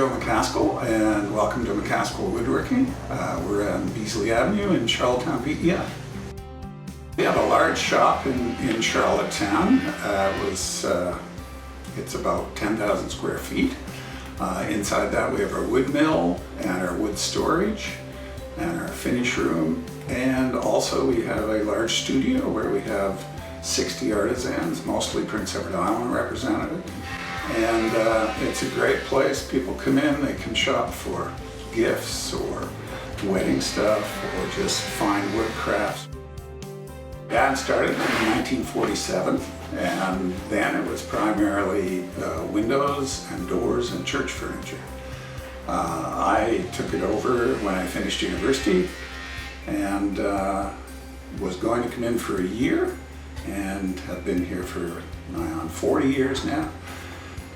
Joe McAskill, and welcome to McAskill Woodworking. We're on Beasley Avenue in Charlottetown, PEI. We have a large shop in Charlottetown. It's about 10,000 square feet. Inside that we have our wood mill and our wood storage and our finish room, and also we have a large studio where we have 60 artisans, mostly Prince Edward Island represented. And it's a great place. People come in, they can shop for gifts or wedding stuff or just fine wood crafts. Dad started in 1947, and then it was primarily windows and doors and church furniture. I took it over when I finished university and was going to come in for a year, and have been here for nigh on 40 years now.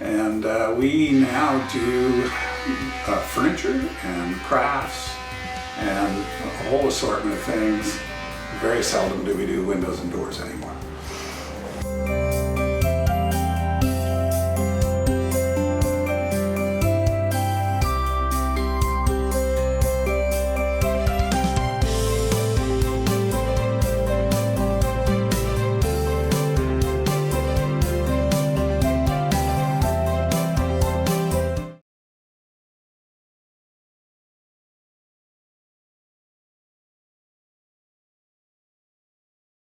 And we now do furniture and crafts and a whole assortment of things. Very seldom do we do windows and doors anymore.